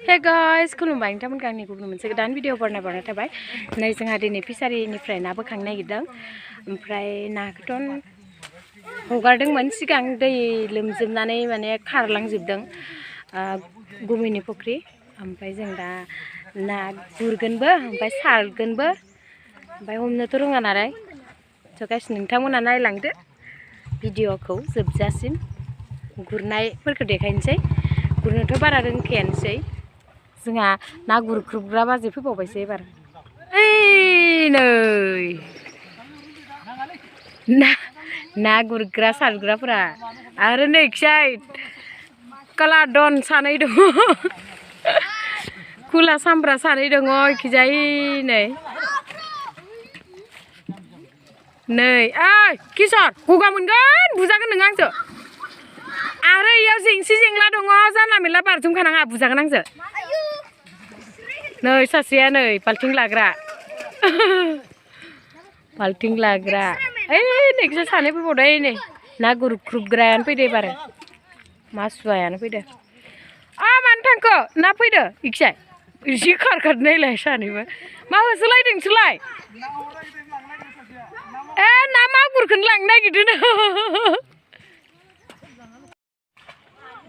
Hey guys, खुलुमबाय नोंथांमोनखौ आंनि गुबुन मोनसे गोदान भिडिअ बरनाय थाबाय। नै जोंहा दिनै फिसारिनिफ्राय ना बोखांनो नागिरदों। ओमफ्राय नाखौथ' हगारदोंमोन सिगां दै लोमजोबनानै माने खारलांजोबदों गुमैनि फुख्रि। ओमफ्राय जों दा ना गुरगोनबो ओमफ्राय सारगोनबो ओमफ्राय हमनोथ' रोङा नालाय। स' गाइस नोंथांमोना नायलांदो भिडिअखौ जोबजासिम गुरनायफोरखौ देखायनोसै। गुरनोथ' बारा रोंखायानोसै। जोंहा ना गुरख्रुबग्रा बाजै फैबावबायसो एबार। ओइ नै ना गुरग्रा सारग्राफोरा आरो नै खिसाय काला दन सानै दङ कुला सामब्रा सानै दङ इखिजाय नै ओइ किशोर गगा मोनगोन बुजागोन नों आंजों। आरो इयाव जेंसि जेंला दङ जानला मेनला बारजुमखानाङा बुजागोन आंजों। नै सासेया नै बाल्थिं लाग्रा बाल्थिं लाग्रा ओइ नैखिजा सानै फैबावदों नै ना गुरख्रुबग्रायानो फैदो एबार मासुवायानो फैदो। मानो थांखो ना फैदो इखिजाय इसे खारखारनायलाय सानैबो मा होसोलायदों नोंसोरलाय? ना मागुरखौनो लांनो नागिरदों।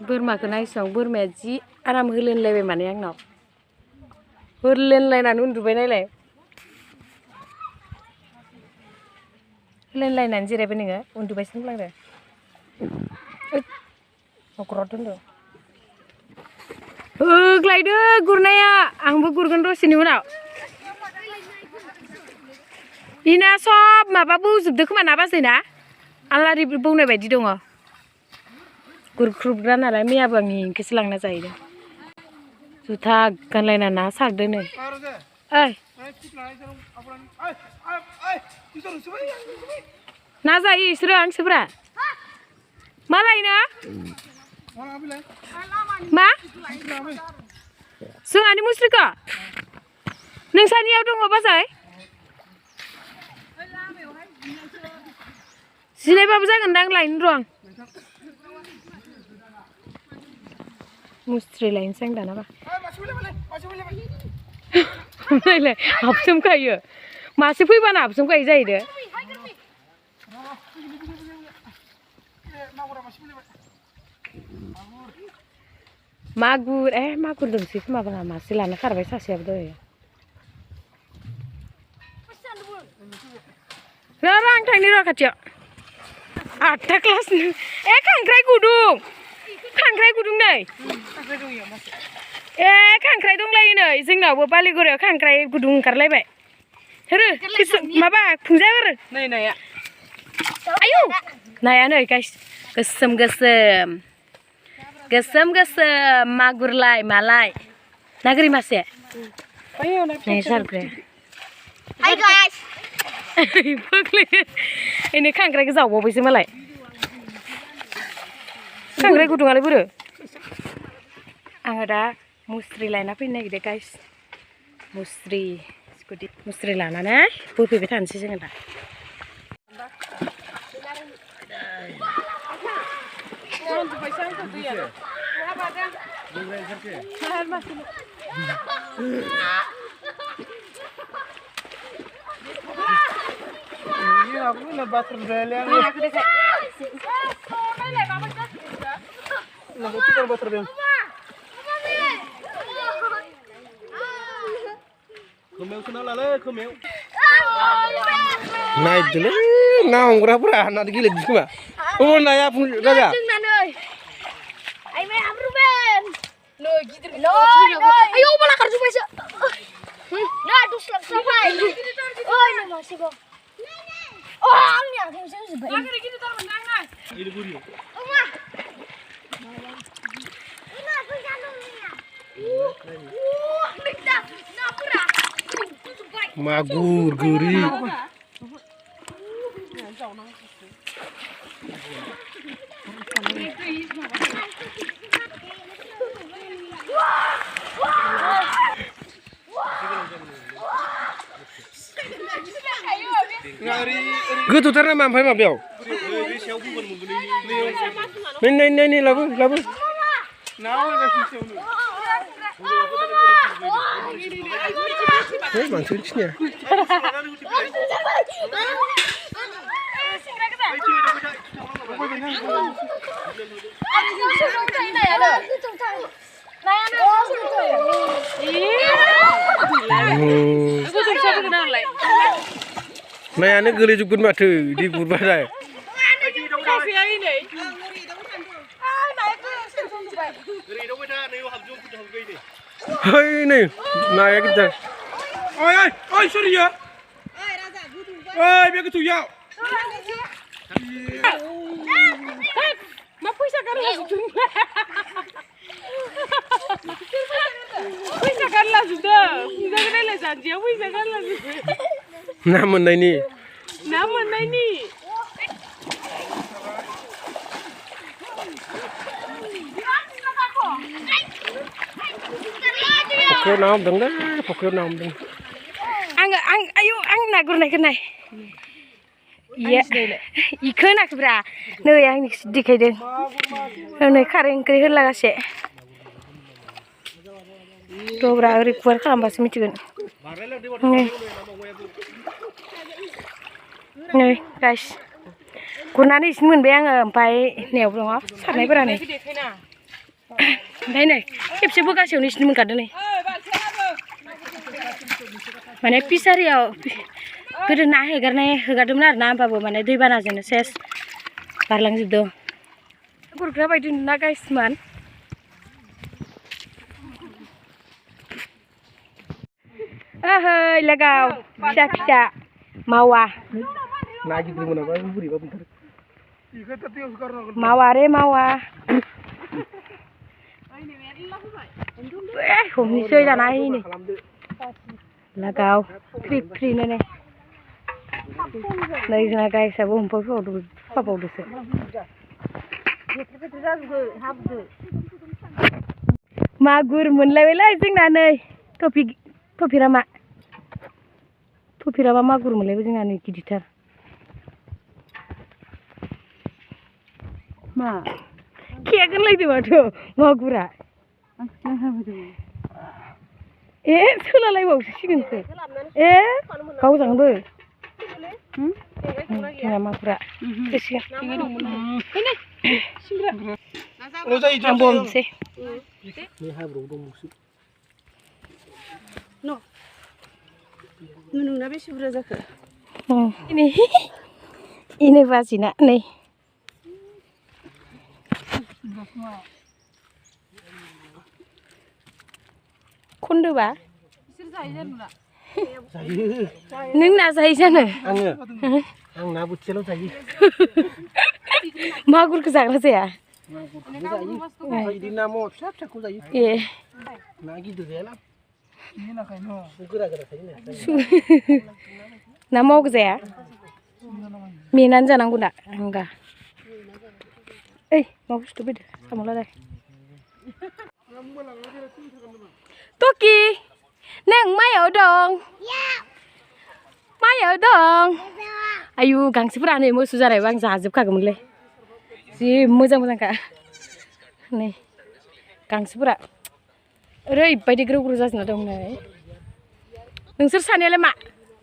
बोरमाखौ नायसं बोरमाया जि आराम होलेनलायबाय माने आंनाव होलेनलायनानै उन्दुबाय नायलाय होलेनलायनानै जिरायबाय नोङो उन्दुबायसो होनफ्लांदो न'खराव दोनदो होग्लायदो गुरनाया आंबो गुरगोन दसेनि उनाव। बिना सब माबा बौजोबदो खोमा ना बाजैना आलारि बौनाय बायदि दङ गुरख्रुबग्रा नालाय मैयाबो आं इखौसो लांना जाहैदों। जुथा गानलायना ना सारदो नै ओइ ना जायो इसोरो हांसोफ्रा मा लायनो मा जोंहानि मुस्रिखौ नोंसानियाव दङ बाजै जिनायबाबो जागोनदां लायनो र' आं मुस्रि लायनोसै आं दानाबा नायलाय हाबसोमखायो मासे फैबानो हाबसोमखायो जाहैदो। मागुर मागुर दंसै खोमा बाङा मासे लानो खारबाय सासेयाबो दहाय। र' आं थांनि र' खाथियाव 8था क्लासनि खांख्राइ गुदुं नै खांख्राइ दंलायो नै जोंनावबो बालिगुरायाव खांख्राइ गुदुं ओंखारलायबाय माबा खुंजाफोर नै नाया आयौ नाया नै गाइस गोसोम मागुरलाय मालाय ना गोरि मासे नै सारग्राया एनै खांख्राइखौ जावबावबायसो मालाय खांख्राइ गुदुङालाय बोरो आङो दा मुस्रि लायना फैनो नागिरदों गाइस मुस्रि लानानै बोफैबाय थानोसै जोङो दा। नायदोलै ना हमग्राफोरा ना गेलेदों खोमा नाया राजा ayo malah kerja besok. Nah, dus sampai. Oh, ini masih kok. Oh, ini aku bisa sebab. Lagi gini tar menang. Ini guri. Oma. Ini aku janungnya. Minta. Napura. Magur guri. Gototar nama oमफ्राय माबायाव नै लाबो Hei, mansur sini. Nayaनो गोलैजोबगोन माथो दै गुरबाथाय Hei nih, naik kita. Oi, sorry ya. Oi, biar ketu ya. Ma puisa karla sudah. Puisa karla sudah. Kita kena le janji, puisa karla sudah. Namun ini. Namun ini. Pokriyao nam dong dah, pokriyao nam dong. Ayo, nak gurunai kenai. Iya, ikan nak berah. Nih yang ini sedikit deh. Nih kering kering lah kasih. Tuh berah require kalau masih micin. Nih, guys. Gurunai sini pun bayang empai nih belum apa? Sana berah nih. Nih, kepsi buka sih unis nih mungkin nih. Mana pisariau. Godo ना हेगारदोंमोन आरो ना होमबाबो माने दैबानाजोंनो सेस बारलांजोबदों गुरग्रा बायदि ना गाइसमोन ओहै लोगोआव फिसा फिसा मावा ना गिदिर मोनाबा बोरैबा बुंथारो मावा रे मावा हमनोसै दाना नै लोगोआव फ्रि फ्रिनो नै Đây là cái sẽ bùng phối vào được phát bầu được. Magur mun lewelai sing nanai. Topirama magur mun lewe sing nanai giditar. Ma. Kia kan lagi macam magura. Sulalai bau sih kan se. Kau jangan ber. Tinggal magura. Kesian. Ini. Singgah. Ambon sih. Ini habro dong musuh. No. Menunggu nabi sudah zakat. Ini vasina nih. Kundu ba? Neng nak saya sana. Ang nabut celo saja. Magur kesangan saya. Di namo siap aku saja. Iya. Nagi tu dia lah. Ini nak kain no. Gura-gura saja. Nama aku saya. Minan jangan guna enggak. Mau stupid sama lah deh. Toki, neng mayo dong. Mayo dong. Ayu gangsi berani mau susah deh bang zazib kagak mulai. Si muzang kak. Nih, gangsi berat. Rey, pada guru zazib dong nih. Nungsur sana le mak.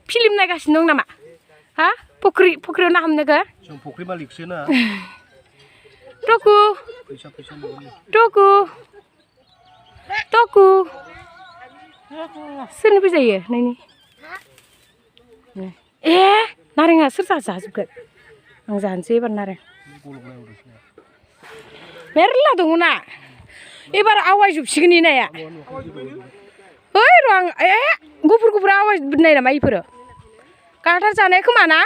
Film naga sinong nama. Ha? Pokriyao na ham naga? Yang pokri balik sana. Toku. Sini bisa ya, nih. Narenga serta juga. Angsan sih benar. Merla dong na. Ibar awas jub sini na ya. Hei ruang gupur awas benar nama ipur. Katar sana ke mana?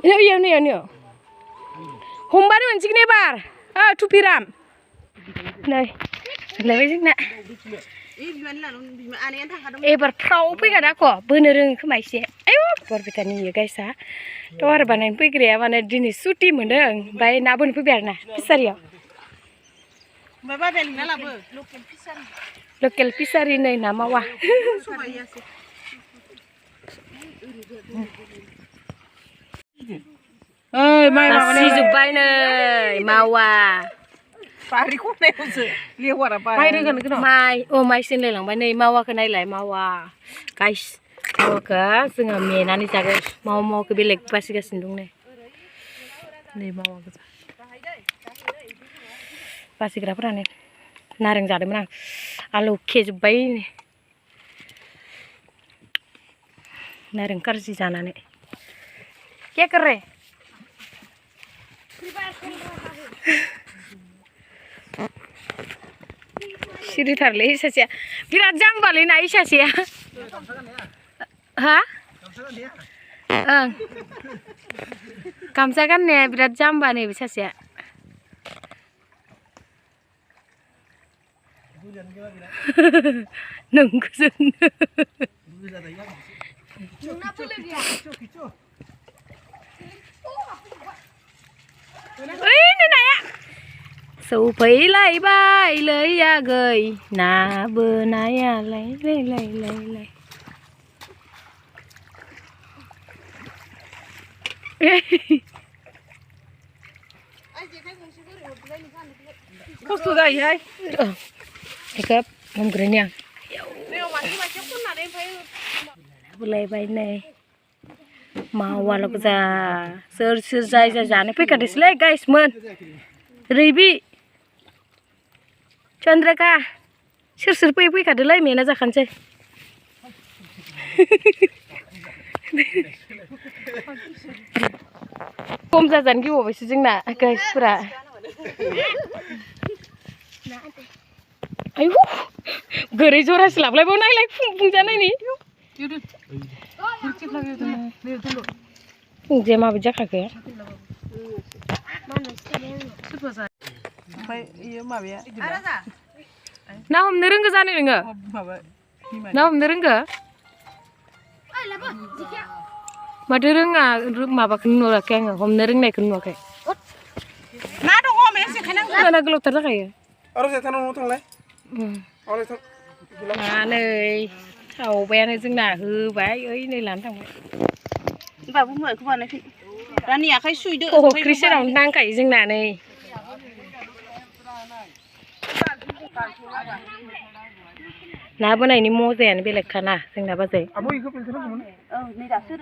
Ini. Humbar mencik nih bar. Tupiram. Nih, lewat sini nak. Berperahu pergi ada kok, beneran kemaisi. Ayo, berbicara ya guys ah. Tuar banan pergi ya, mana jenis suti mendeng. Bayi nabun pergi biar nah, pisar ya. Bapak beli nala bu, Lokal pisar ini nama wah. Masih zubai nih, mawa. बारिखौ नायसो लेवारा माइ रोगानो गोनां माइ सोलायलांबाय नै मावाखौ नायलाय मावा guys मावाखौ जोङो मेनानै जागोन मावाखौ बेलेग बासिगासिनो दं नै मावा गोजा बासिग्राफोरानो नारें जादोंमोन आं आलु खेजोब्बाय नारें कारजि जानानै क्या कर रहे सिरिथारलै सासेया बिराद जाम्बालै ना सासेया हा ओं गामसा गाननाया बिराद जाम्बा नैबे सासेया नंगौ सौफैलायबायलै आगै ना बोनायालाय लाय खस्थ' जायोहाय बेखौ हमग्रोनि आं बोलायबाय नै मावाल' गोजा सोर जाय जानो फैखादोसैलै गाइसमोन रैबि चन्द्रका सोर फैखादोलै मेना जाखानोसै खम जाजानो गिबावबायसो जोंना गाइसफोरा आयु गोरै जरासे लाबलायबाव नायलाय फुंजानायनि फुंजाया माबायदि जाखाखो ओमफ्राय इयो माबाया ना हमनो रोंगो जानो नोङो ना हमनो रोंगो माथो रोङा माबाखौनो नुवाखै आङो हमनो रोंनायखौ नुवाखै ना दङ मेसे खायनांगौ ना गोलावथार जाखायो आरो जेथानाव थांलाय नै सावबायानो जोंना होबाय ओइ नै लानो थांबाय होनबाबो मुवाखौ बानायफै रानि आखाइ सुइदो फख्रि सेरावनो नांखायो जोंना नै ना बोनायनि मजायानो बेलेगखा ना जोंना बाजै औ नै दासो